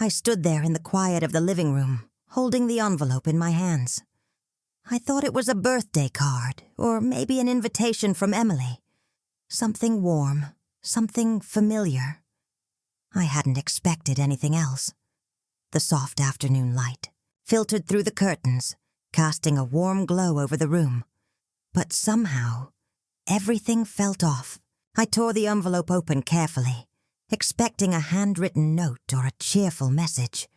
I stood there in the quiet of the living room, holding the envelope in my hands. I thought it was a birthday card, or maybe an invitation from Emily. Something warm, something familiar. I hadn't expected anything else. The soft afternoon light filtered through the curtains, casting a warm glow over the room. But somehow, everything felt off. I tore the envelope open carefully, expecting a handwritten note or a cheerful message.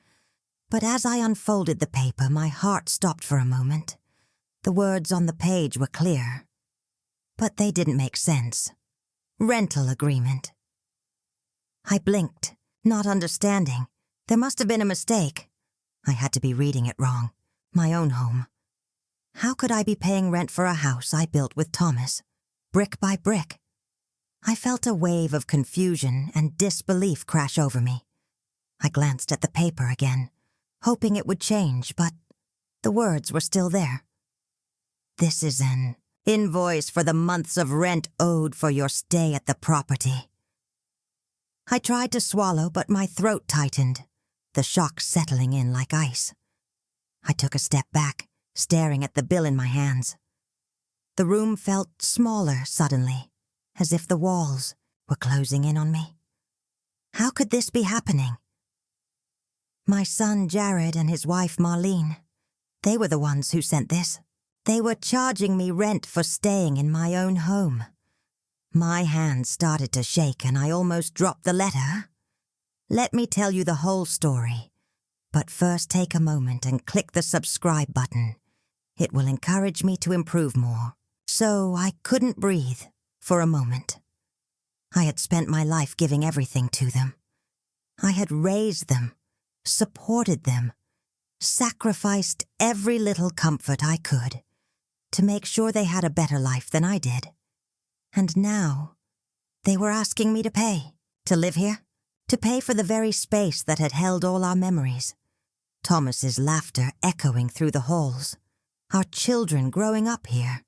But as I unfolded the paper, my heart stopped for a moment. The words on the page were clear, but they didn't make sense. Rental agreement. I blinked, not understanding. There must have been a mistake. I had to be reading it wrong. My own home. How could I be paying rent for a house I built with Thomas, brick by brick? I felt a wave of confusion and disbelief crash over me. I glanced at the paper again, hoping it would change, but the words were still there. This is an invoice for the months of rent owed for your stay at the property. I tried to swallow, but my throat tightened, the shock settling in like ice. I took a step back, staring at the bill in my hands. The room felt smaller suddenly, as if the walls were closing in on me. How could this be happening? My son Jared and his wife Marlene, they were the ones who sent this. They were charging me rent for staying in my own home. My hands started to shake and I almost dropped the letter. Let me tell you the whole story, but first take a moment and click the subscribe button. It will encourage me to improve more. So I couldn't breathe for a moment. I had spent my life giving everything to them. I had raised them, supported them, sacrificed every little comfort I could to make sure they had a better life than I did. And now, they were asking me to pay, to live here, to pay for the very space that had held all our memories. Thomas's laughter echoing through the halls, our children growing up here,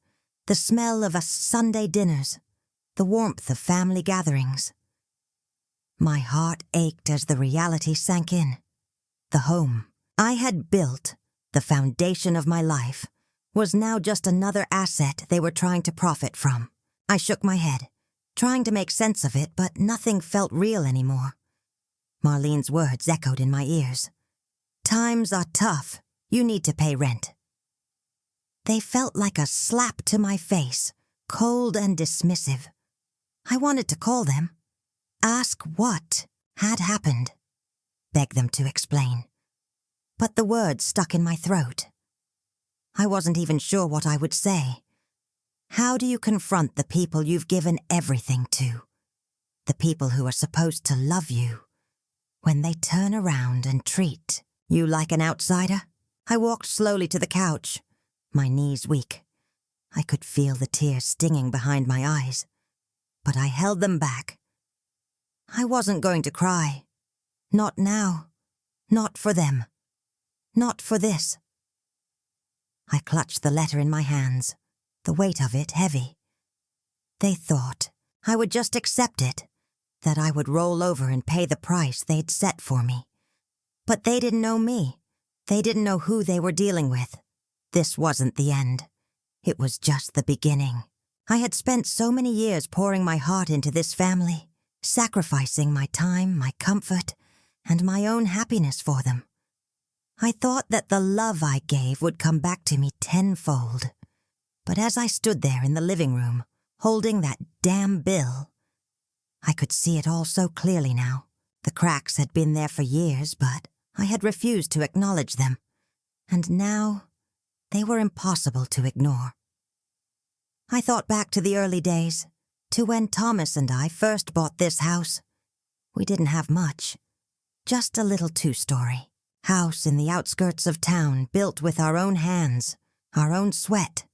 the smell of us Sunday dinners, the warmth of family gatherings. My heart ached as the reality sank in. The home I had built, the foundation of my life, was now just another asset they were trying to profit from. I shook my head, trying to make sense of it, but nothing felt real anymore. Marlene's words echoed in my ears. Times are tough. You need to pay rent. They felt like a slap to my face, cold and dismissive. I wanted to call them, ask what had happened, beg them to explain. But the words stuck in my throat. I wasn't even sure what I would say. How do you confront the people you've given everything to? The people who are supposed to love you, when they turn around and treat you like an outsider? I walked slowly to the couch, my knees weak. I could feel the tears stinging behind my eyes, but I held them back. I wasn't going to cry. Not now. Not for them. Not for this. I clutched the letter in my hands, the weight of it heavy. They thought I would just accept it, that I would roll over and pay the price they'd set for me. But they didn't know me. They didn't know who they were dealing with. This wasn't the end. It was just the beginning. I had spent so many years pouring my heart into this family, sacrificing my time, my comfort, and my own happiness for them. I thought that the love I gave would come back to me tenfold. But as I stood there in the living room, holding that damn bill, I could see it all so clearly now. The cracks had been there for years, but I had refused to acknowledge them. And now, they were impossible to ignore. I thought back to the early days, to when Thomas and I first bought this house. We didn't have much, just a little two-story house in the outskirts of town, built with our own hands, our own sweat.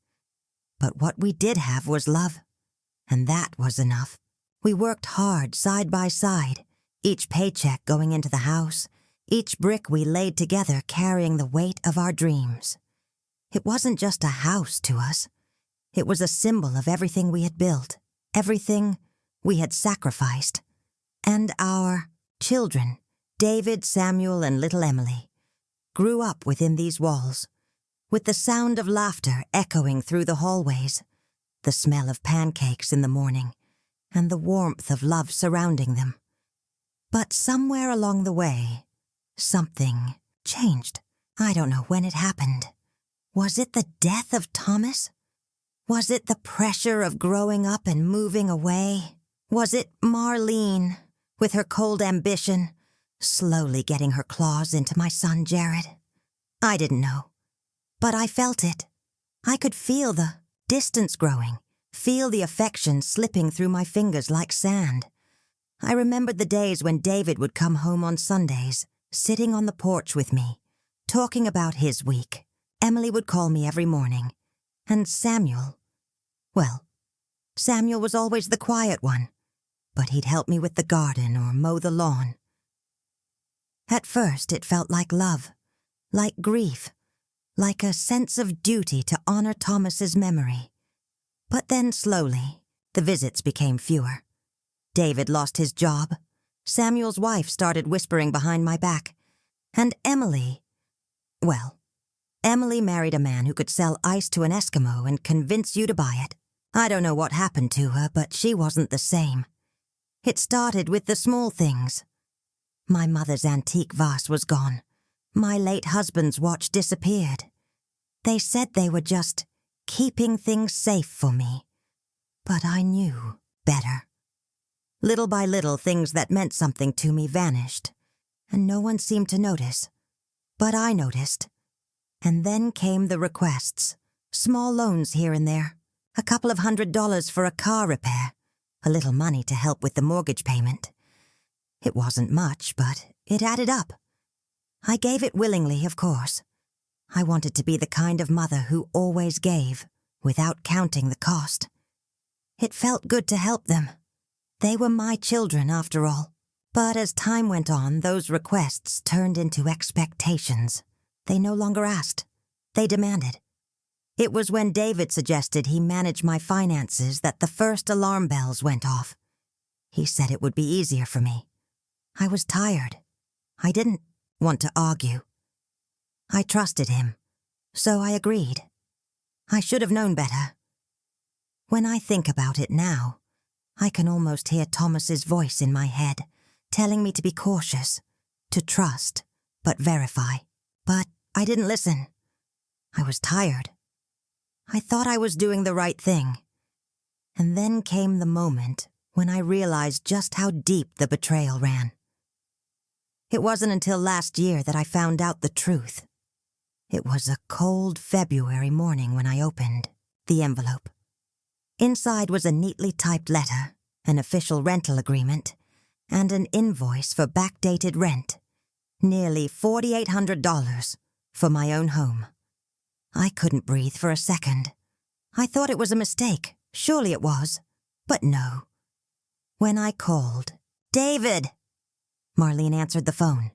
But what we did have was love, and that was enough. We worked hard side by side, each paycheck going into the house, each brick we laid together carrying the weight of our dreams. It wasn't just a house to us. It was a symbol of everything we had built, everything we had sacrificed. And our children David, Samuel, and little Emily grew up within these walls, with the sound of laughter echoing through the hallways, the smell of pancakes in the morning, and the warmth of love surrounding them. But somewhere along the way, something changed. I don't know when it happened. Was it the death of Thomas? Was it the pressure of growing up and moving away? Was it Marlene, with her cold ambition, slowly getting her claws into my son Jared? I didn't know, but I felt it. I could feel the distance growing, feel the affection slipping through my fingers like sand. I remembered the days when David would come home on Sundays, sitting on the porch with me, talking about his week. Emily would call me every morning. And Samuel, well, Samuel was always the quiet one, but he'd help me with the garden or mow the lawn. At first it felt like love, like grief, like a sense of duty to honor Thomas's memory. But then slowly, the visits became fewer. David lost his job. Samuel's wife started whispering behind my back. And Emily, well, Emily married a man who could sell ice to an Eskimo and convince you to buy it. I don't know what happened to her, but she wasn't the same. It started with the small things. My mother's antique vase was gone. My late husband's watch disappeared. They said they were just keeping things safe for me. But I knew better. Little by little, things that meant something to me vanished, and no one seemed to notice. But I noticed. And then came the requests, small loans here and there, a couple of $100 for a car repair, a little money to help with the mortgage payment. It wasn't much, but it added up. I gave it willingly, of course. I wanted to be the kind of mother who always gave, without counting the cost. It felt good to help them. They were my children, after all. But as time went on, those requests turned into expectations. They no longer asked. They demanded. It was when David suggested he manage my finances that the first alarm bells went off. He said it would be easier for me. I was tired. I didn't want to argue. I trusted him, so I agreed. I should have known better. When I think about it now, I can almost hear Thomas's voice in my head, telling me to be cautious, to trust, but verify. But I didn't listen. I was tired. I thought I was doing the right thing. And then came the moment when I realized just how deep the betrayal ran. It wasn't until last year that I found out the truth. It was a cold February morning when I opened the envelope. Inside was a neatly typed letter, an official rental agreement, and an invoice for backdated rent, nearly $4,800 for my own home. I couldn't breathe for a second. I thought it was a mistake. Surely it was. But no. When I called, "David!" Marlene answered the phone.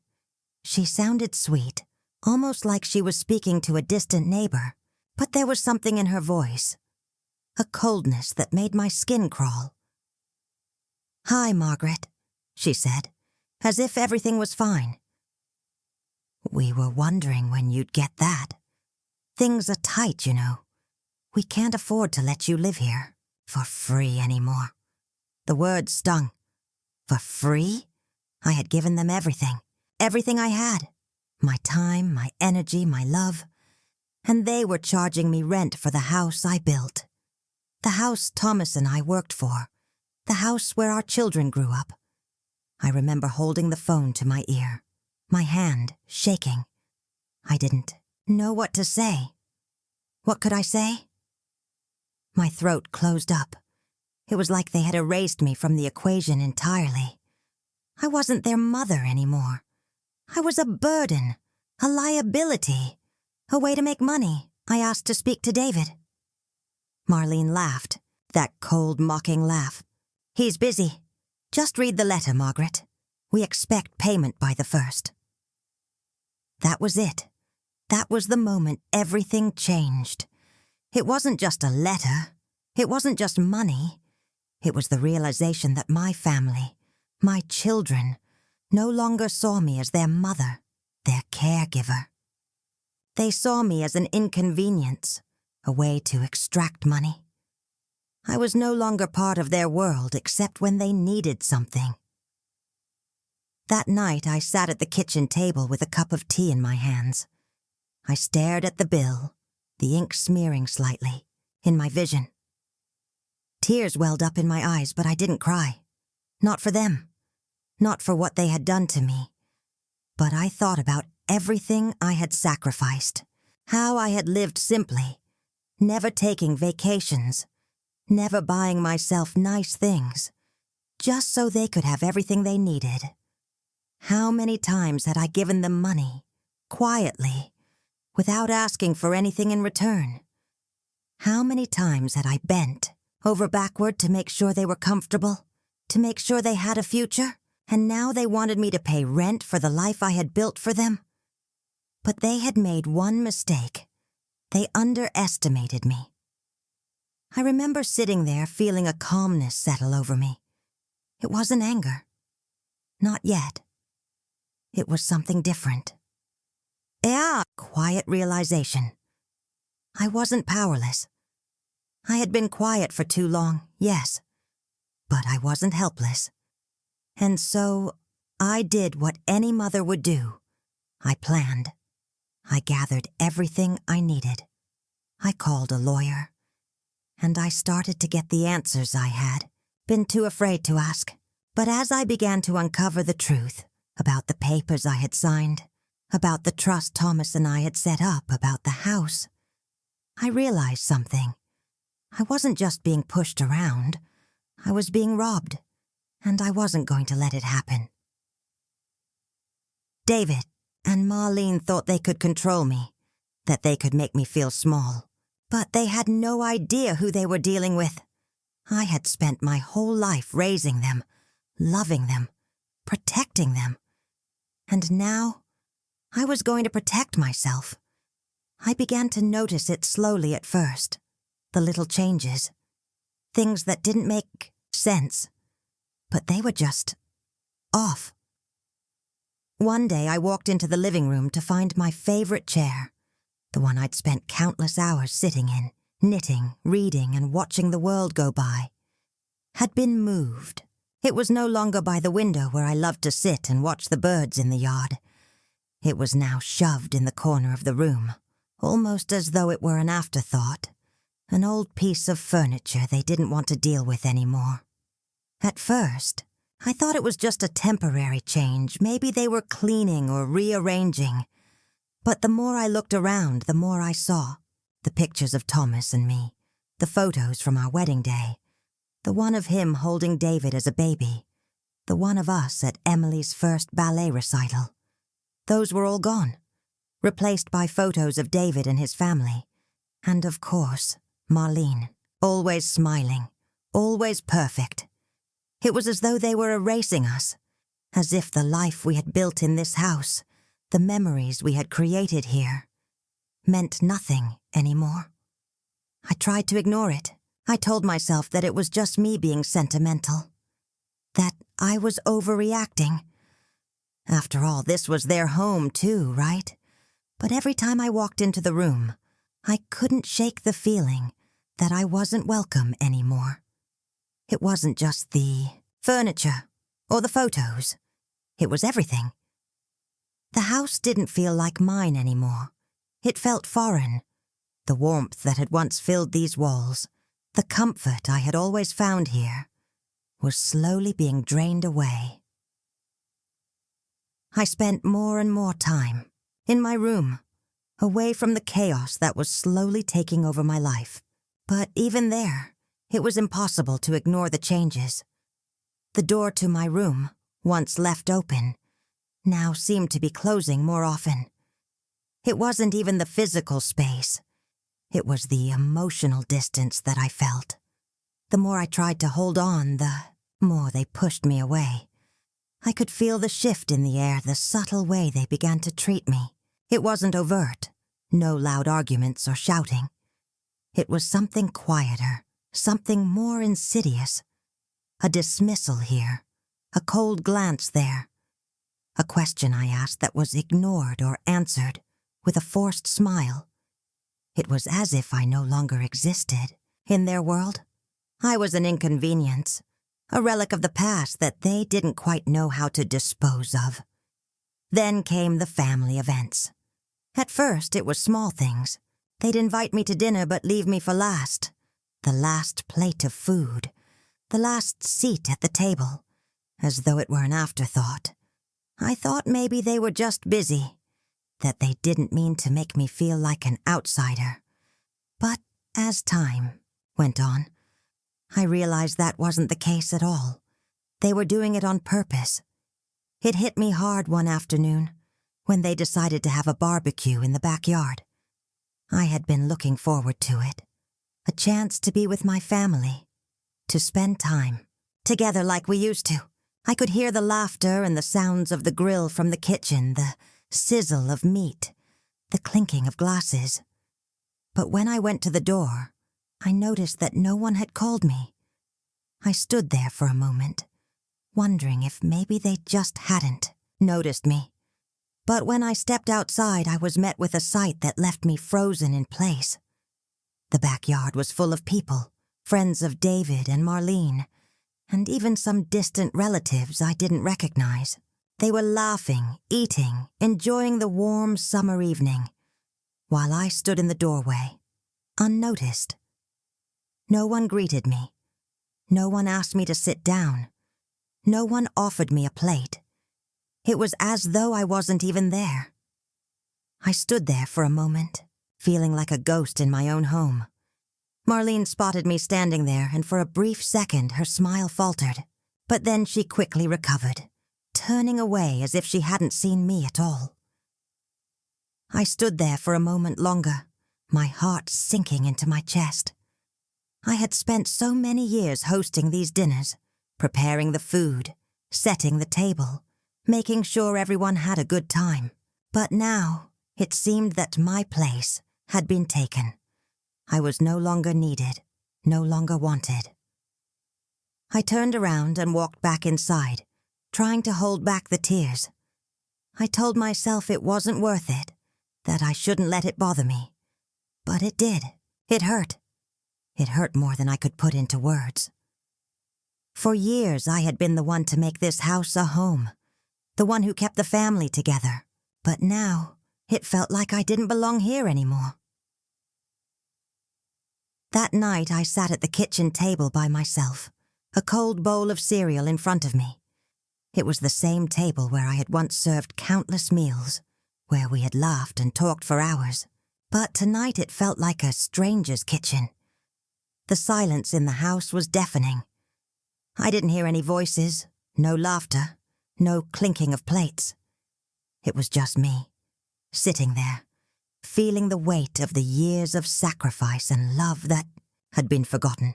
She sounded sweet, almost like she was speaking to a distant neighbor, but there was something in her voice, a coldness that made my skin crawl. "Hi, Margaret," she said, as if everything was fine. "We were wondering when you'd get that. Things are tight, you know. We can't afford to let you live here for free anymore." The word stung. For free? I had given them everything. Everything I had. My time, my energy, my love. And they were charging me rent for the house I built. The house Thomas and I worked for. The house where our children grew up. I remember holding the phone to my ear, my hand shaking. I didn't know what to say. What could I say? My throat closed up. It was like they had erased me from the equation entirely. I wasn't their mother anymore. I was a burden, a liability, a way to make money. I asked to speak to David. Marlene laughed, that cold, mocking laugh. "He's busy. Just read the letter, Margaret. We expect payment by the 1st. That was it. That was the moment everything changed. It wasn't just a letter. It wasn't just money. It was the realization that my family, my children, no longer saw me as their mother, their caregiver. They saw me as an inconvenience, a way to extract money. I was no longer part of their world except when they needed something. That night I sat at the kitchen table with a cup of tea in my hands. I stared at the bill, the ink smearing slightly, in my vision. Tears welled up in my eyes, but I didn't cry. Not for them, not for what they had done to me. But I thought about everything I had sacrificed, how I had lived simply, never taking vacations, never buying myself nice things, just so they could have everything they needed. How many times had I given them money, quietly, without asking for anything in return? How many times had I bent over backward to make sure they were comfortable, to make sure they had a future, and now they wanted me to pay rent for the life I had built for them? But they had made one mistake. They underestimated me. I remember sitting there feeling a calmness settle over me. It wasn't anger. Not yet. It was something different. Quiet realization. I wasn't powerless. I had been quiet for too long, yes, but I wasn't helpless. And so I did what any mother would do. I planned. I gathered everything I needed. I called a lawyer. And I started to get the answers I had been too afraid to ask. But as I began to uncover the truth about the papers I had signed, about the trust Thomas and I had set up about the house, I realized something. I wasn't just being pushed around. I was being robbed, and I wasn't going to let it happen. David and Marlene thought they could control me, that they could make me feel small. But they had no idea who they were dealing with. I had spent my whole life raising them, loving them, protecting them. And now, I was going to protect myself. I began to notice it slowly at first, the little changes, things that didn't make sense, but they were just off. One day I walked into the living room to find my favorite chair, the one I'd spent countless hours sitting in, knitting, reading, and watching the world go by, had been moved. It was no longer by the window where I loved to sit and watch the birds in the yard. It was now shoved in the corner of the room, almost as though it were an afterthought, an old piece of furniture they didn't want to deal with anymore. At first, I thought it was just a temporary change. Maybe they were cleaning or rearranging. But the more I looked around, the more I saw. The pictures of Thomas and me, the photos from our wedding day, the one of him holding David as a baby, the one of us at Emily's first ballet recital. Those were all gone, replaced by photos of David and his family. And of course, Marlene, always smiling, always perfect. It was as though they were erasing us, as if the life we had built in this house, the memories we had created here, meant nothing anymore. I tried to ignore it. I told myself that it was just me being sentimental, that I was overreacting. After all, this was their home too, right? But every time I walked into the room, I couldn't shake the feeling that I wasn't welcome anymore. It wasn't just the furniture or the photos. It was everything. The house didn't feel like mine anymore. It felt foreign. The warmth that had once filled these walls, the comfort I had always found here, was slowly being drained away. I spent more and more time in my room, away from the chaos that was slowly taking over my life. But even there, it was impossible to ignore the changes. The door to my room, once left open, now seemed to be closing more often. It wasn't even the physical space. It was the emotional distance that I felt. The more I tried to hold on, the more they pushed me away. I could feel the shift in the air, the subtle way they began to treat me. It wasn't overt, no loud arguments or shouting. It was something quieter, something more insidious. A dismissal here, a cold glance there, a question I asked that was ignored or answered with a forced smile. It was as if I no longer existed in their world. I was an inconvenience, a relic of the past that they didn't quite know how to dispose of. Then came the family events. At first, it was small things. They'd invite me to dinner but leave me for last. The last plate of food, the last seat at the table, as though it were an afterthought. I thought maybe they were just busy, that they didn't mean to make me feel like an outsider. But as time went on, I realized that wasn't the case at all. They were doing it on purpose. It hit me hard one afternoon when they decided to have a barbecue in the backyard. I had been looking forward to it, a chance to be with my family, to spend time together like we used to. I could hear the laughter and the sounds of the grill from the kitchen, the sizzle of meat, the clinking of glasses. But when I went to the door, I noticed that no one had called me. I stood there for a moment, wondering if maybe they just hadn't noticed me. But when I stepped outside, I was met with a sight that left me frozen in place. The backyard was full of people, friends of David and Marlene, and even some distant relatives I didn't recognize. They were laughing, eating, enjoying the warm summer evening, while I stood in the doorway, unnoticed. No one greeted me. No one asked me to sit down. No one offered me a plate. It was as though I wasn't even there. I stood there for a moment, feeling like a ghost in my own home. Marlene spotted me standing there, and for a brief second her smile faltered. But then she quickly recovered, turning away as if she hadn't seen me at all. I stood there for a moment longer, my heart sinking into my chest. I had spent so many years hosting these dinners, preparing the food, setting the table, making sure everyone had a good time. But now, it seemed that my place had been taken. I was no longer needed, no longer wanted. I turned around and walked back inside, trying to hold back the tears. I told myself it wasn't worth it, that I shouldn't let it bother me. But it did. It hurt. It hurt more than I could put into words. For years, I had been the one to make this house a home, the one who kept the family together. But now, it felt like I didn't belong here anymore. That night, I sat at the kitchen table by myself, a cold bowl of cereal in front of me. It was the same table where I had once served countless meals, where we had laughed and talked for hours. But tonight it felt like a stranger's kitchen. The silence in the house was deafening. I didn't hear any voices, no laughter, no clinking of plates. It was just me, sitting there, feeling the weight of the years of sacrifice and love that had been forgotten.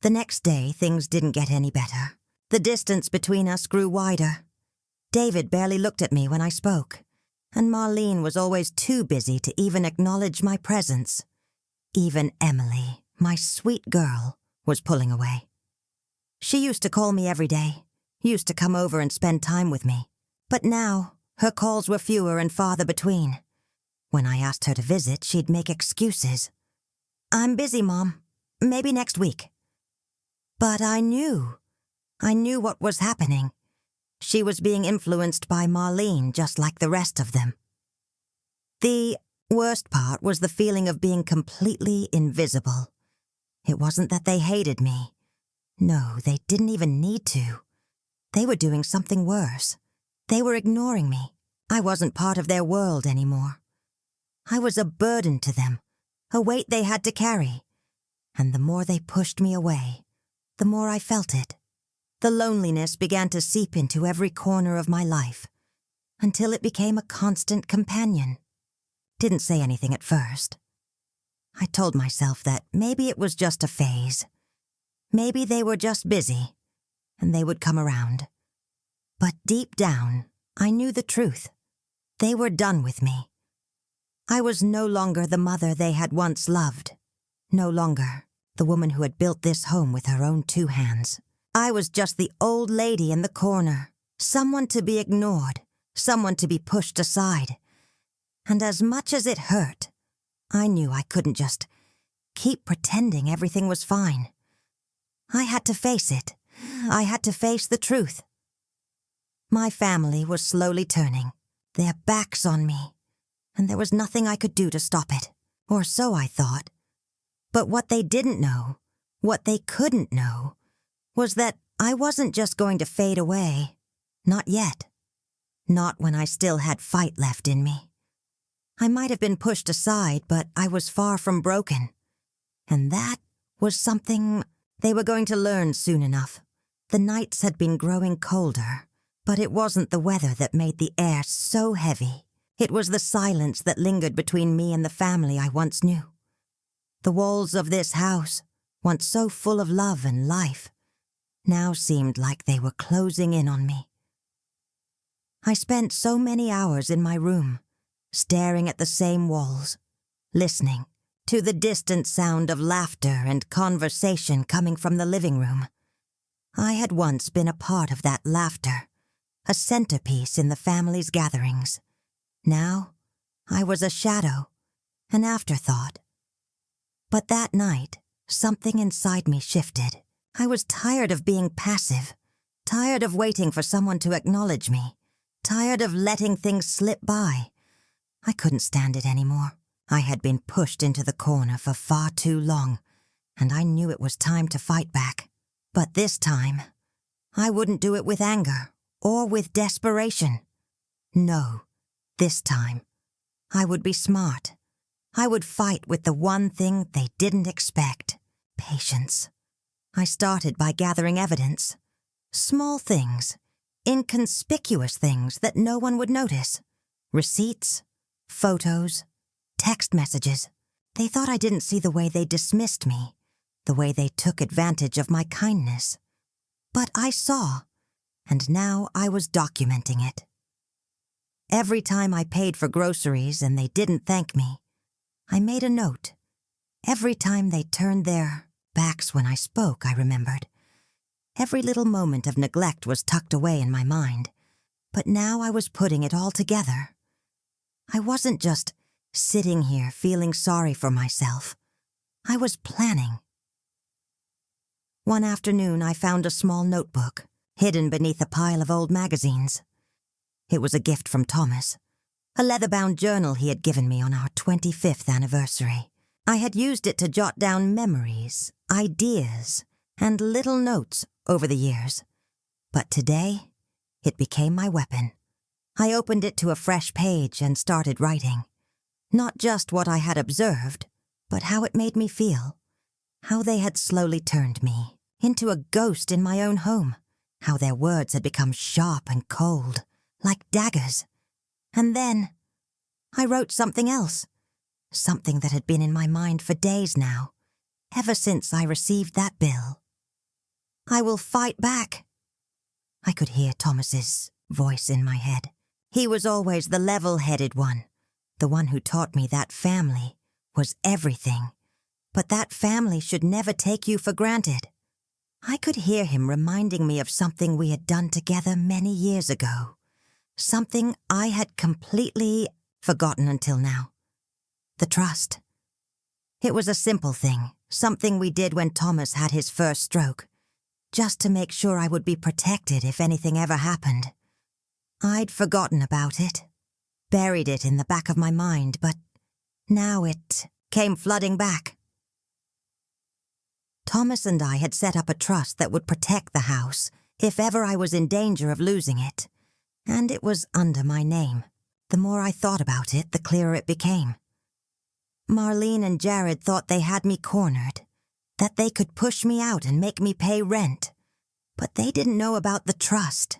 The next day, things didn't get any better. The distance between us grew wider. David barely looked at me when I spoke, and Marlene was always too busy to even acknowledge my presence. Even Emily, my sweet girl, was pulling away. She used to call me every day, used to come over and spend time with me. But now, her calls were fewer and farther between. When I asked her to visit, she'd make excuses. "I'm busy, Mom. Maybe next week." But I knew what was happening. She was being influenced by Marlene just like the rest of them. The worst part was the feeling of being completely invisible. It wasn't that they hated me. No, they didn't even need to. They were doing something worse. They were ignoring me. I wasn't part of their world anymore. I was a burden to them, a weight they had to carry. And the more they pushed me away, the more I felt it. The loneliness began to seep into every corner of my life, until it became a constant companion. Didn't say anything at first. I told myself that maybe it was just a phase. Maybe they were just busy, and they would come around. But deep down, I knew the truth. They were done with me. I was no longer the mother they had once loved. No longer the woman who had built this home with her own 2 hands. I was just the old lady in the corner, someone to be ignored, someone to be pushed aside. And as much as it hurt, I knew I couldn't just keep pretending everything was fine. I had to face it. I had to face the truth. My family was slowly turning, their backs on me, and there was nothing I could do to stop it, or so I thought. But what they didn't know, what they couldn't know, was that I wasn't just going to fade away. Not yet. Not when I still had fight left in me. I might have been pushed aside, but I was far from broken. And that was something they were going to learn soon enough. The nights had been growing colder, but it wasn't the weather that made the air so heavy. It was the silence that lingered between me and the family I once knew. The walls of this house, once so full of love and life, now seemed like they were closing in on me. I spent so many hours in my room, staring at the same walls, listening to the distant sound of laughter and conversation coming from the living room. I had once been a part of that laughter, a centerpiece in the family's gatherings. Now, I was a shadow, an afterthought. But that night, something inside me shifted. I was tired of being passive, tired of waiting for someone to acknowledge me, tired of letting things slip by. I couldn't stand it anymore. I had been pushed into the corner for far too long, and I knew it was time to fight back. But this time, I wouldn't do it with anger or with desperation. No, this time, I would be smart. I would fight with the one thing they didn't expect: patience. I started by gathering evidence. Small things, inconspicuous things that no one would notice. Receipts, photos, text messages. They thought I didn't see the way they dismissed me, the way they took advantage of my kindness. But I saw, and now I was documenting it. Every time I paid for groceries and they didn't thank me, I made a note. Every time they turned their backs when I spoke, I remembered. Every little moment of neglect was tucked away in my mind, but now I was putting it all together. I wasn't just sitting here feeling sorry for myself. I was planning. One afternoon, I found a small notebook, hidden beneath a pile of old magazines. It was a gift from Thomas, a leather-bound journal he had given me on our 25th anniversary. I had used it to jot down memories, ideas, and little notes over the years. But today, it became my weapon. I opened it to a fresh page and started writing. Not just what I had observed, but how it made me feel. How they had slowly turned me into a ghost in my own home. How their words had become sharp and cold, like daggers. And then, I wrote something else. Something that had been in my mind for days now, ever since I received that bill. I will fight back. I could hear Thomas's voice in my head. He was always the level-headed one, the one who taught me that family was everything, but that family should never take you for granted. I could hear him reminding me of something we had done together many years ago, something I had completely forgotten until now. The trust. It was a simple thing, something we did when Thomas had his first stroke, just to make sure I would be protected if anything ever happened. I'd forgotten about it, buried it in the back of my mind, but now it came flooding back. Thomas and I had set up a trust that would protect the house if ever I was in danger of losing it, and it was under my name. The more I thought about it, the clearer it became. Marlene and Jared thought they had me cornered, that they could push me out and make me pay rent. But they didn't know about the trust.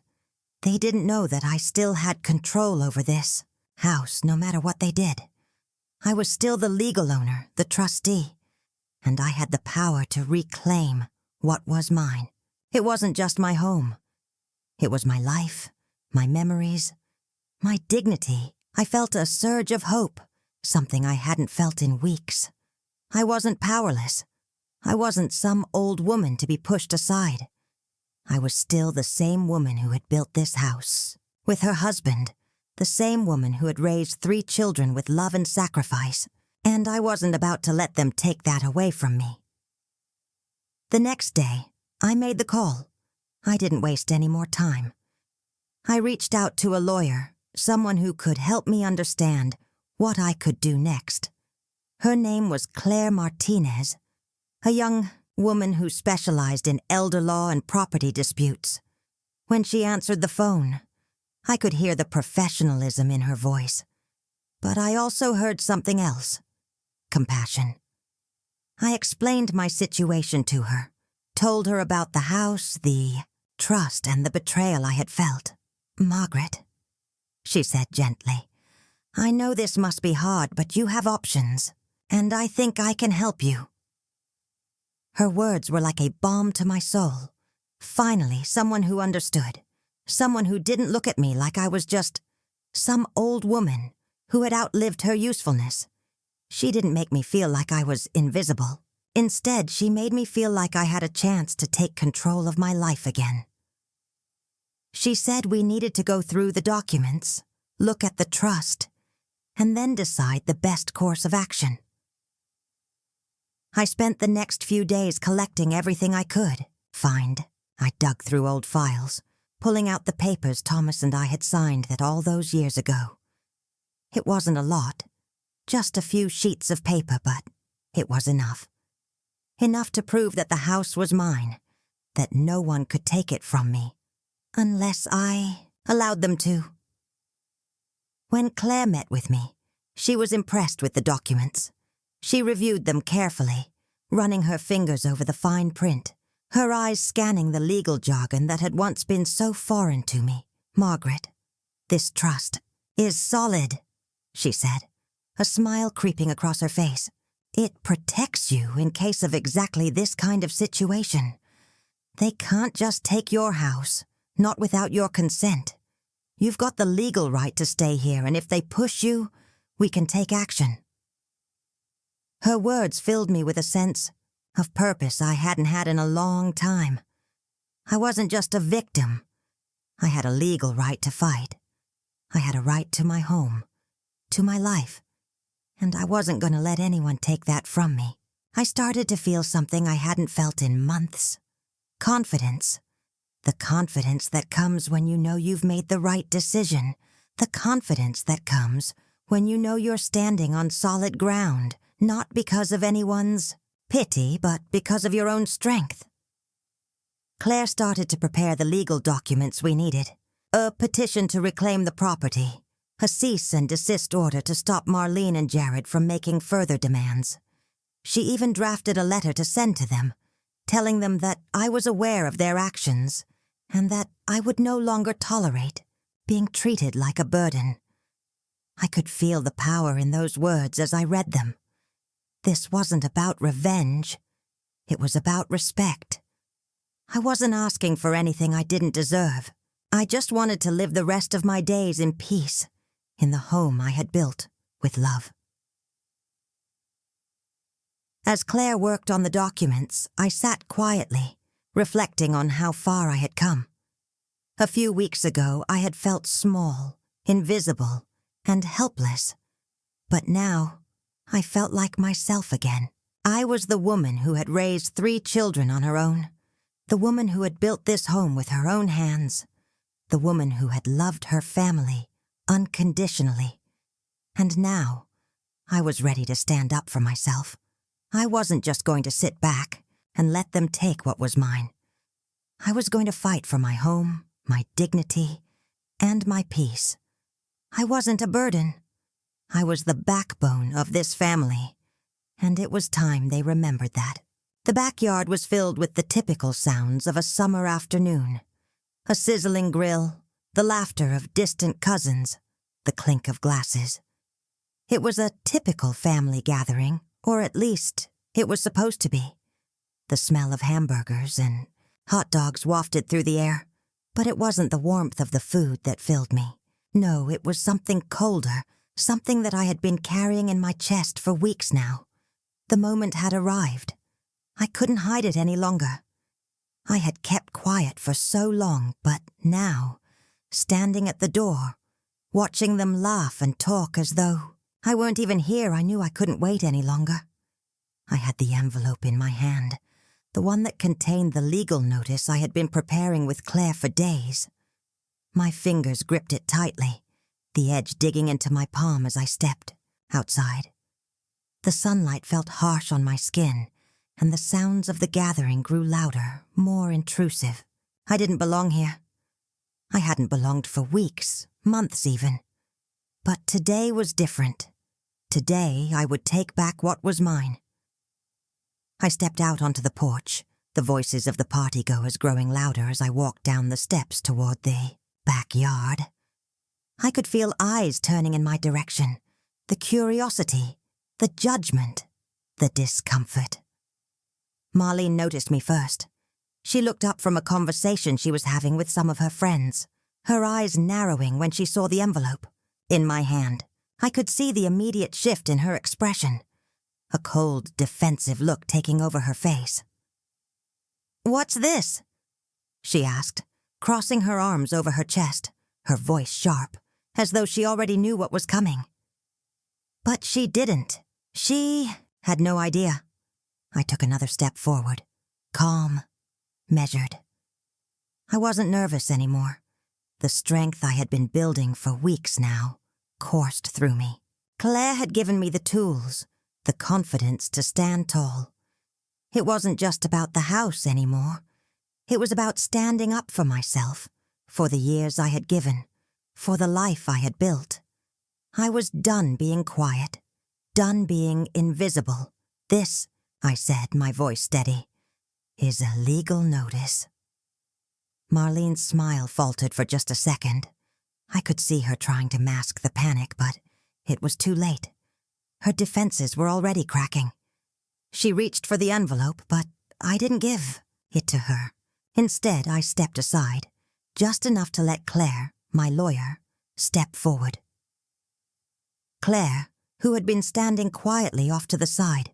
They didn't know that I still had control over this house, no matter what they did. I was still the legal owner, the trustee, and I had the power to reclaim what was mine. It wasn't just my home. It was my life, my memories, my dignity. I felt a surge of hope. Something I hadn't felt in weeks. I wasn't powerless. I wasn't some old woman to be pushed aside. I was still the same woman who had built this house, with her husband, the same woman who had raised 3 children with love and sacrifice, and I wasn't about to let them take that away from me. The next day, I made the call. I didn't waste any more time. I reached out to a lawyer, someone who could help me understand what I could do next. Her name was Claire Martinez, a young woman who specialized in elder law and property disputes. When she answered the phone, I could hear the professionalism in her voice. But I also heard something else: compassion. I explained my situation to her, told her about the house, the trust, and the betrayal I had felt. "Margaret," she said gently, "I know this must be hard, but you have options, and I think I can help you." Her words were like a balm to my soul. Finally, someone who understood. Someone who didn't look at me like I was just some old woman who had outlived her usefulness. She didn't make me feel like I was invisible. Instead, she made me feel like I had a chance to take control of my life again. She said we needed to go through the documents, look at the trust, and then decide the best course of action. I spent the next few days collecting everything I could find. I dug through old files, pulling out the papers Thomas and I had signed that all those years ago. It wasn't a lot, just a few sheets of paper, but it was enough. Enough to prove that the house was mine, that no one could take it from me, unless I allowed them to. When Claire met with me, she was impressed with the documents. She reviewed them carefully, running her fingers over the fine print, her eyes scanning the legal jargon that had once been so foreign to me. "Margaret, this trust is solid," she said, a smile creeping across her face. "It protects you in case of exactly this kind of situation. They can't just take your house, not without your consent. You've got the legal right to stay here, and if they push you, we can take action." Her words filled me with a sense of purpose I hadn't had in a long time. I wasn't just a victim. I had a legal right to fight. I had a right to my home, to my life, and I wasn't going to let anyone take that from me. I started to feel something I hadn't felt in months. Confidence. The confidence that comes when you know you've made the right decision. The confidence that comes when you know you're standing on solid ground, not because of anyone's pity, but because of your own strength. Claire started to prepare the legal documents we needed. A petition to reclaim the property, a cease and desist order to stop Marlene and Jared from making further demands. She even drafted a letter to send to them, telling them that I was aware of their actions and that I would no longer tolerate being treated like a burden. I could feel the power in those words as I read them. This wasn't about revenge. It was about respect. I wasn't asking for anything I didn't deserve. I just wanted to live the rest of my days in peace, in the home I had built with love. As Claire worked on the documents, I sat quietly, reflecting on how far I had come. A few weeks ago, I had felt small, invisible, and helpless. But now, I felt like myself again. I was the woman who had raised 3 children on her own, the woman who had built this home with her own hands, the woman who had loved her family unconditionally. And now, I was ready to stand up for myself. I wasn't just going to sit back and let them take what was mine. I was going to fight for my home, my dignity, and my peace. I wasn't a burden. I was the backbone of this family, and it was time they remembered that. The backyard was filled with the typical sounds of a summer afternoon. A sizzling grill, the laughter of distant cousins, the clink of glasses. It was a typical family gathering, or at least it was supposed to be. The smell of hamburgers and hot dogs wafted through the air, but it wasn't the warmth of the food that filled me. No, it was something colder, something that I had been carrying in my chest for weeks now. The moment had arrived. I couldn't hide it any longer. I had kept quiet for so long, but now, standing at the door, watching them laugh and talk as though I weren't even here, I knew I couldn't wait any longer. I had the envelope in my hand, the one that contained the legal notice I had been preparing with Claire for days. My fingers gripped it tightly, the edge digging into my palm as I stepped outside. The sunlight felt harsh on my skin, and the sounds of the gathering grew louder, more intrusive. I didn't belong here. I hadn't belonged for weeks, months even. But today was different. Today I would take back what was mine. I stepped out onto the porch, the voices of the partygoers growing louder as I walked down the steps toward the backyard. I could feel eyes turning in my direction, the curiosity, the judgment, the discomfort. Marlene noticed me first. She looked up from a conversation she was having with some of her friends, her eyes narrowing when she saw the envelope in my hand. I could see the immediate shift in her expression, a cold, defensive look taking over her face. "What's this?" she asked, crossing her arms over her chest, her voice sharp, as though she already knew what was coming. But she didn't. She had no idea. I took another step forward, calm, measured. I wasn't nervous anymore. The strength I had been building for weeks now coursed through me. Claire had given me the tools, the confidence to stand tall. It wasn't just about the house anymore. It was about standing up for myself, for the years I had given, for the life I had built. I was done being quiet, done being invisible. "This," I said, my voice steady, "is a legal notice." Marlene's smile faltered for just a second. I could see her trying to mask the panic, but it was too late. Her defenses were already cracking. She reached for the envelope, but I didn't give it to her. Instead, I stepped aside, just enough to let Claire, my lawyer, step forward. Claire, who had been standing quietly off to the side,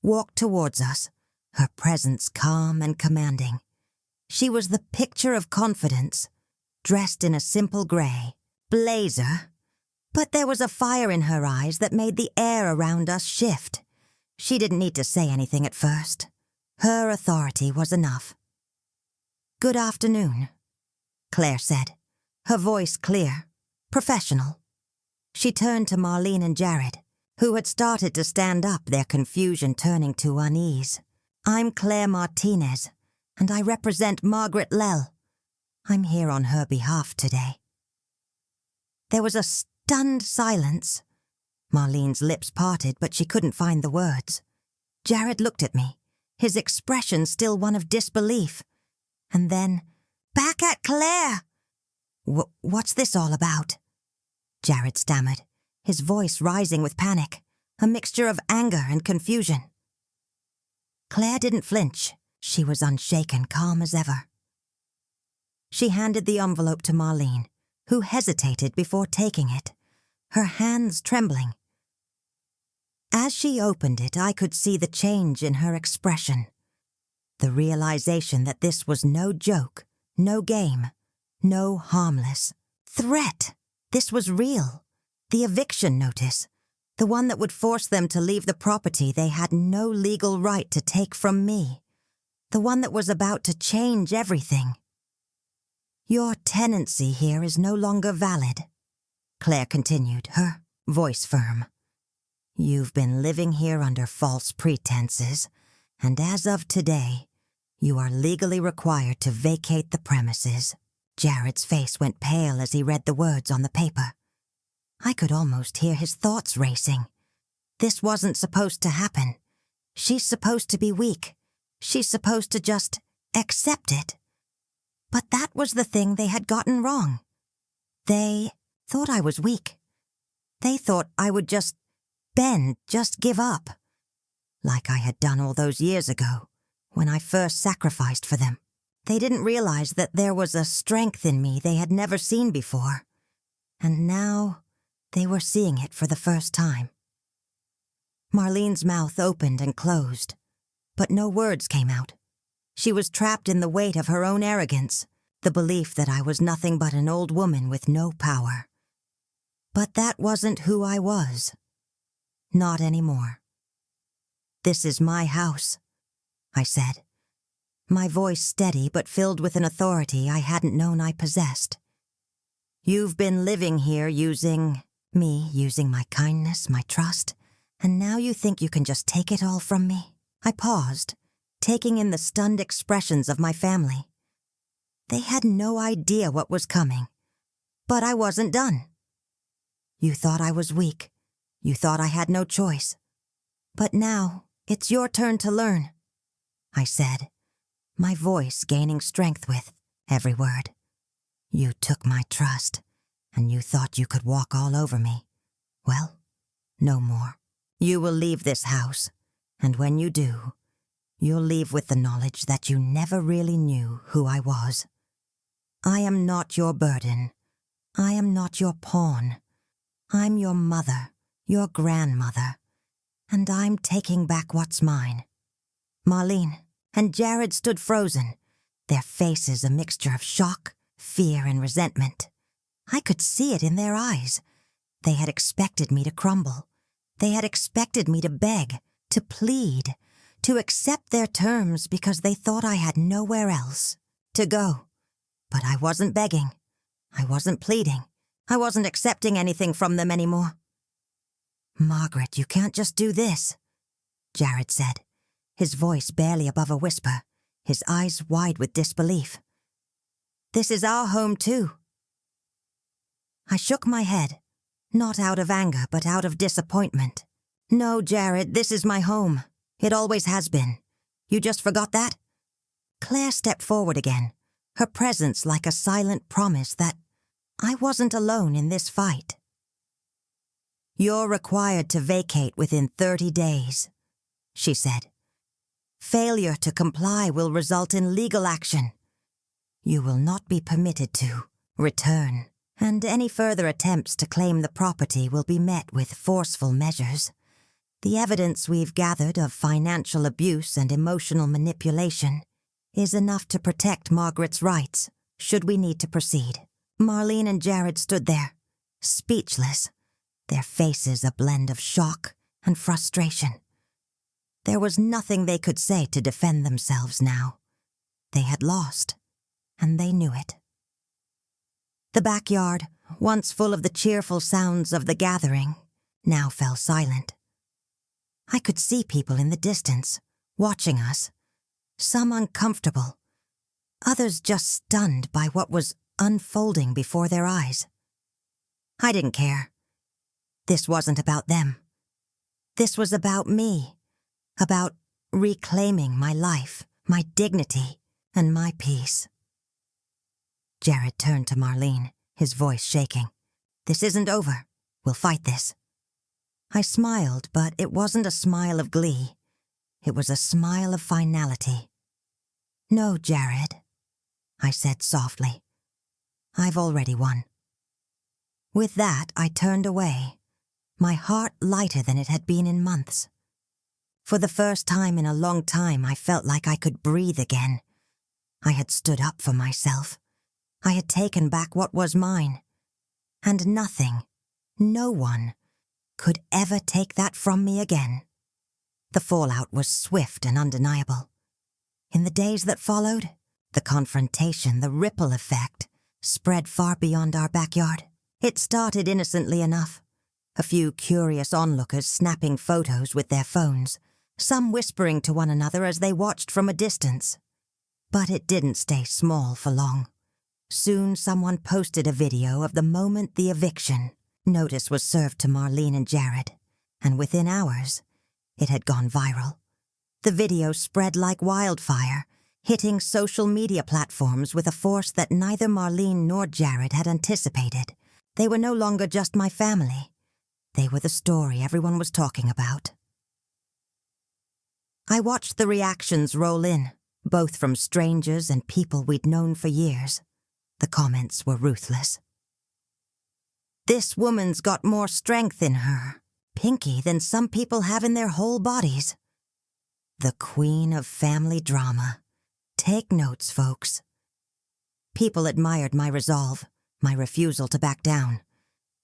walked towards us, her presence calm and commanding. She was the picture of confidence, dressed in a simple gray blazer, but there was a fire in her eyes that made the air around us shift. She didn't need to say anything at first. Her authority was enough. "Good afternoon," Claire said, her voice clear, professional. She turned to Marlene and Jared, who had started to stand up, their confusion turning to unease. "I'm Claire Martinez, and I represent Margaret Lell. I'm here on her behalf today." There was a stunned silence. Marlene's lips parted, but she couldn't find the words. Jared looked at me, his expression still one of disbelief. And then, "Back at Claire!" What's this all about?" Jared stammered, his voice rising with panic, a mixture of anger and confusion. Claire didn't flinch. She was unshaken, calm as ever. She handed the envelope to Marlene, who hesitated before taking it, her hands trembling. As she opened it, I could see the change in her expression, the realization that this was no joke, no game, no harmless threat. This was real. The eviction notice, the one that would force them to leave the property they had no legal right to take from me, the one that was about to change everything. "Your tenancy here is no longer valid," Claire continued, her voice firm. "You've been living here under false pretenses, and as of today, you are legally required to vacate the premises." Jared's face went pale as he read the words on the paper. I could almost hear his thoughts racing. This wasn't supposed to happen. She's supposed to be weak. She's supposed to just accept it. But that was the thing they had gotten wrong. They thought I was weak. They thought I would just bend, just give up, like I had done all those years ago, when I first sacrificed for them. They didn't realize that there was a strength in me they had never seen before, and now they were seeing it for the first time. Marlene's mouth opened and closed, but no words came out. She was trapped in the weight of her own arrogance, the belief that I was nothing but an old woman with no power. But that wasn't who I was. Not anymore. "This is my house," I said, my voice steady but filled with an authority I hadn't known I possessed. "You've been living here using my kindness, my trust, and now you think you can just take it all from me?" I paused, taking in the stunned expressions of my family. They had no idea what was coming, but I wasn't done. "You thought I was weak. You thought I had no choice. But now, it's your turn to learn," I said, my voice gaining strength with every word. "You took my trust, and you thought you could walk all over me. Well, no more. You will leave this house, and when you do, you'll leave with the knowledge that you never really knew who I was. I am not your burden. I am not your pawn. I'm your mother, your grandmother, and I'm taking back what's mine." Marlene and Jared stood frozen, their faces a mixture of shock, fear, and resentment. I could see it in their eyes. They had expected me to crumble. They had expected me to beg, to plead, to accept their terms because they thought I had nowhere else to go. But I wasn't begging. I wasn't pleading. I wasn't accepting anything from them anymore. "Margaret, you can't just do this," Jared said, his voice barely above a whisper, his eyes wide with disbelief. "This is our home too." I shook my head, not out of anger but out of disappointment. "No, Jared, this is my home. It always has been. You just forgot that?" Claire stepped forward again, her presence like a silent promise that I wasn't alone in this fight. "You're required to vacate within 30 days, she said. "Failure to comply will result in legal action. You will not be permitted to return, and any further attempts to claim the property will be met with forceful measures. The evidence we've gathered of financial abuse and emotional manipulation is enough to protect Margaret's rights, should we need to proceed." Marlene and Jared stood there, speechless, their faces a blend of shock and frustration. There was nothing they could say to defend themselves now. They had lost, and they knew it. The backyard, once full of the cheerful sounds of the gathering, now fell silent. I could see people in the distance, watching us, some uncomfortable, others just stunned by what was unfolding before their eyes. I didn't care. This wasn't about them. This was about me, about reclaiming my life, my dignity, and my peace. Jared turned to Marlene, his voice shaking. "This isn't over. We'll fight this." I smiled, but it wasn't a smile of glee. It was a smile of finality. "No, Jared," I said softly. "I've already won." With that, I turned away, my heart lighter than it had been in months. For the first time in a long time, I felt like I could breathe again. I had stood up for myself. I had taken back what was mine. And nothing, no one, could ever take that from me again. The fallout was swift and undeniable. In the days that followed, the confrontation, the ripple effect, spread far beyond our backyard. It started innocently enough. A few curious onlookers snapping photos with their phones, some whispering to one another as they watched from a distance. But it didn't stay small for long. Soon someone posted a video of the moment the eviction notice was served to Marlene and Jared, and within hours, it had gone viral. The video spread like wildfire, hitting social media platforms with a force that neither Marlene nor Jared had anticipated. They were no longer just my family. They were the story everyone was talking about. I watched the reactions roll in, both from strangers and people we'd known for years. The comments were ruthless. "This woman's got more strength in her, Pinky, than some people have in their whole bodies. The queen of family drama. Take notes, folks. People admired my resolve, my refusal to back down,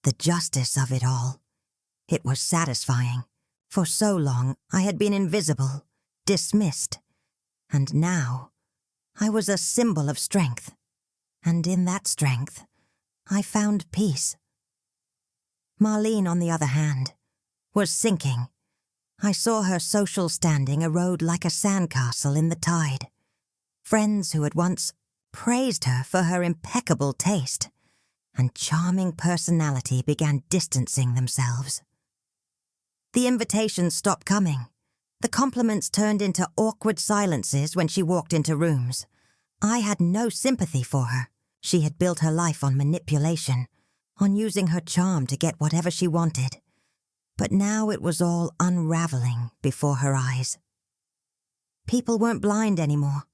the justice of it all. It was satisfying. For so long, I had been invisible, dismissed, and now I was a symbol of strength. And in that strength, I found peace. Marlene, on the other hand, was sinking. I saw her social standing erode like a sandcastle in the tide. Friends who had once praised her for her impeccable taste and charming personality began distancing themselves. The invitations stopped coming. The compliments turned into awkward silences when she walked into rooms. I had no sympathy for her. She had built her life on manipulation, on using her charm to get whatever she wanted. But now it was all unraveling before her eyes. People weren't blind anymore.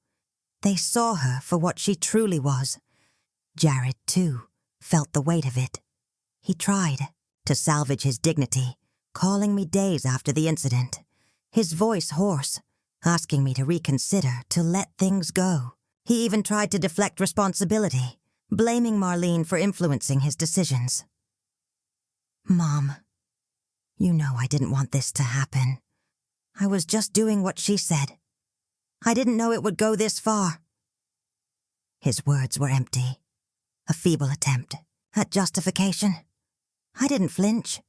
They saw her for what she truly was. Jared, too, felt the weight of it. He tried to salvage his dignity, calling me days after the incident, his voice hoarse, asking me to reconsider, to let things go. He even tried to deflect responsibility, blaming Marlene for influencing his decisions. Mom, you know I didn't want this to happen. I was just doing what she said. I didn't know it would go this far. His words were empty, a feeble attempt at justification. I didn't flinch.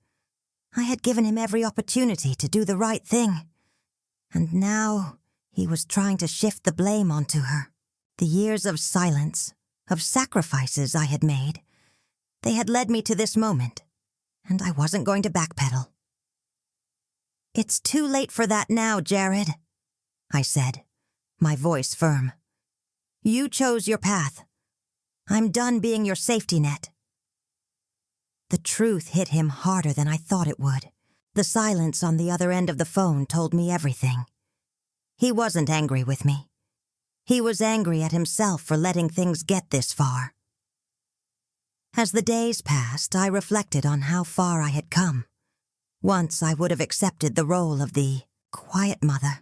I had given him every opportunity to do the right thing. And now he was trying to shift the blame onto her. The years of silence, of sacrifices I had made, they had led me to this moment, and I wasn't going to backpedal. It's too late for that now, Jared, I said, my voice firm. You chose your path. I'm done being your safety net. The truth hit him harder than I thought it would. The silence on the other end of the phone told me everything. He wasn't angry with me. He was angry at himself for letting things get this far. As the days passed, I reflected on how far I had come. Once I would have accepted the role of the quiet mother,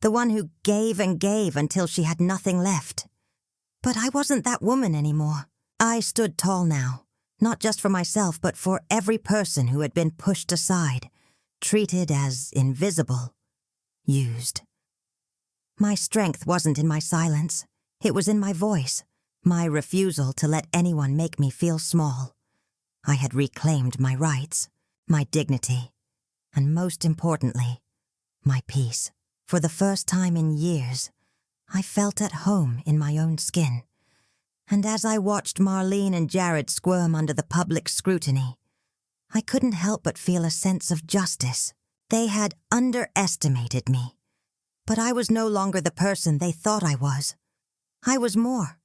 the one who gave and gave until she had nothing left. But I wasn't that woman anymore. I stood tall now, not just for myself, but for every person who had been pushed aside, treated as invisible, used. My strength wasn't in my silence. It was in my voice, my refusal to let anyone make me feel small. I had reclaimed my rights, my dignity, and most importantly, my peace. For the first time in years, I felt at home in my own skin. And as I watched Marlene and Jared squirm under the public scrutiny, I couldn't help but feel a sense of justice. They had underestimated me. But I was no longer the person they thought I was. I was more.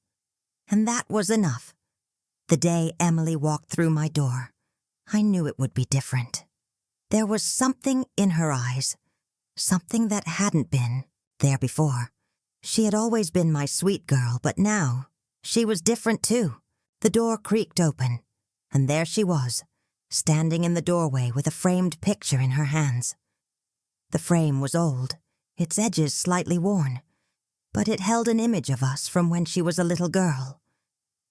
And that was enough. The day Emily walked through my door, I knew it would be different. There was something in her eyes, something that hadn't been there before. She had always been my sweet girl, but now she was different too. The door creaked open, and there she was, standing in the doorway with a framed picture in her hands. The frame was old, its edges slightly worn, but it held an image of us from when she was a little girl.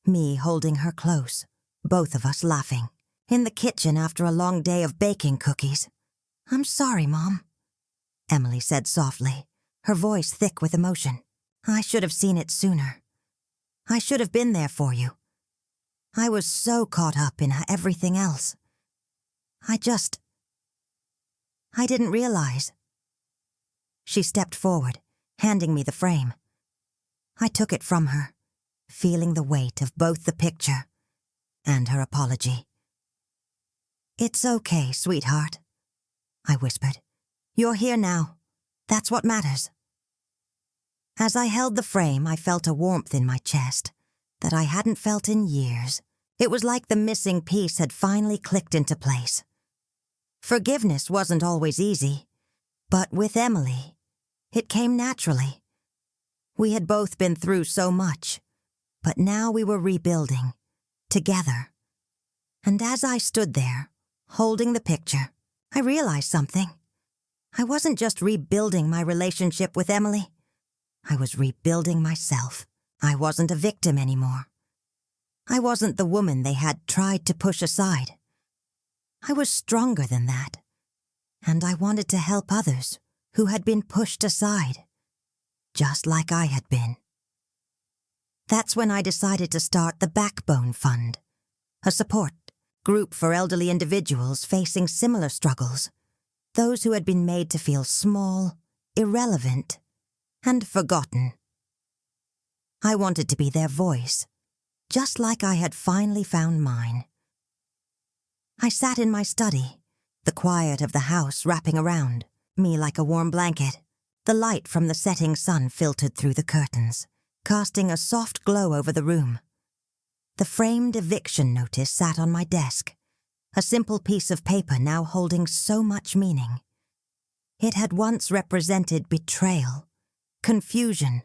Me holding her close, both of us laughing, in the kitchen after a long day of baking cookies. I'm sorry, Mom, Emily said softly, her voice thick with emotion. I should have seen it sooner. I should have been there for you. I was so caught up in everything else. I didn't realize. She stepped forward, handing me the frame. I took it from her, feeling the weight of both the picture and her apology. It's okay, sweetheart, I whispered. You're here now. That's what matters. As I held the frame, I felt a warmth in my chest that I hadn't felt in years. It was like the missing piece had finally clicked into place. Forgiveness wasn't always easy, but with Emily, it came naturally. We had both been through so much, but now we were rebuilding, together. And as I stood there, holding the picture, I realized something. I wasn't just rebuilding my relationship with Emily. I was rebuilding myself. I wasn't a victim anymore. I wasn't the woman they had tried to push aside. I was stronger than that, and I wanted to help others who had been pushed aside, just like I had been. That's when I decided to start the Backbone Fund, a support group for elderly individuals facing similar struggles, those who had been made to feel small, irrelevant, and forgotten. I wanted to be their voice, just like I had finally found mine. I sat in my study, the quiet of the house wrapping around me like a warm blanket. The light from the setting sun filtered through the curtains, casting a soft glow over the room. The framed eviction notice sat on my desk, a simple piece of paper now holding so much meaning. It had once represented betrayal, confusion,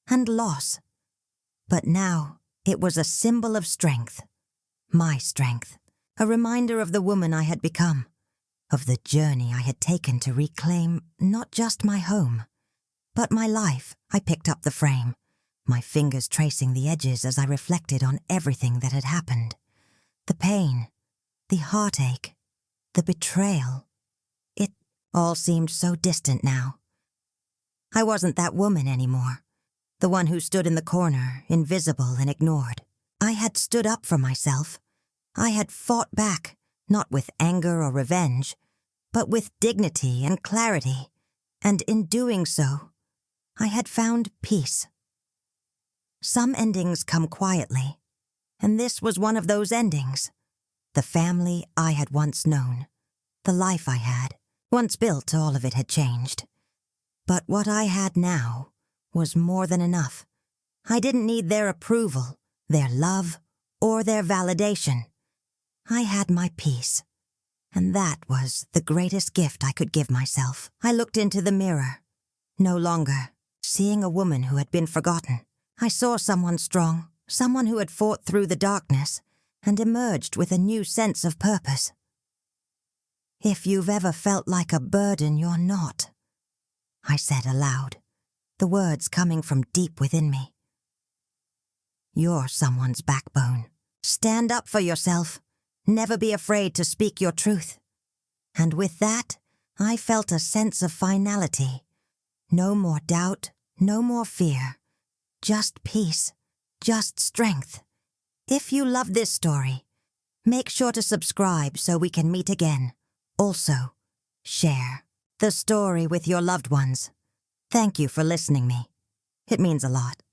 and loss, but now it was a symbol of strength, my strength, a reminder of the woman I had become, of the journey I had taken to reclaim not just my home, but my life. I picked up the frame, my fingers tracing the edges as I reflected on everything that had happened. The pain, the heartache, the betrayal. It all seemed so distant now. I wasn't that woman anymore, the one who stood in the corner, invisible and ignored. I had stood up for myself. I had fought back, not with anger or revenge, but with dignity and clarity, and in doing so, I had found peace. Some endings come quietly, and this was one of those endings. The family I had once known, the life I had, once built, all of it had changed. But what I had now was more than enough. I didn't need their approval, their love, or their validation. I had my peace, and that was the greatest gift I could give myself. I looked into the mirror, no longer seeing a woman who had been forgotten. I saw someone strong, someone who had fought through the darkness and emerged with a new sense of purpose. If you've ever felt like a burden, you're not, I said aloud, the words coming from deep within me. You're someone's backbone. Stand up for yourself. Never be afraid to speak your truth. And with that, I felt a sense of finality. No more doubt, no more fear. Just peace, just strength. If you love this story, make sure to subscribe so we can meet again. Also, share the story with your loved ones. Thank you for listening me. It means a lot.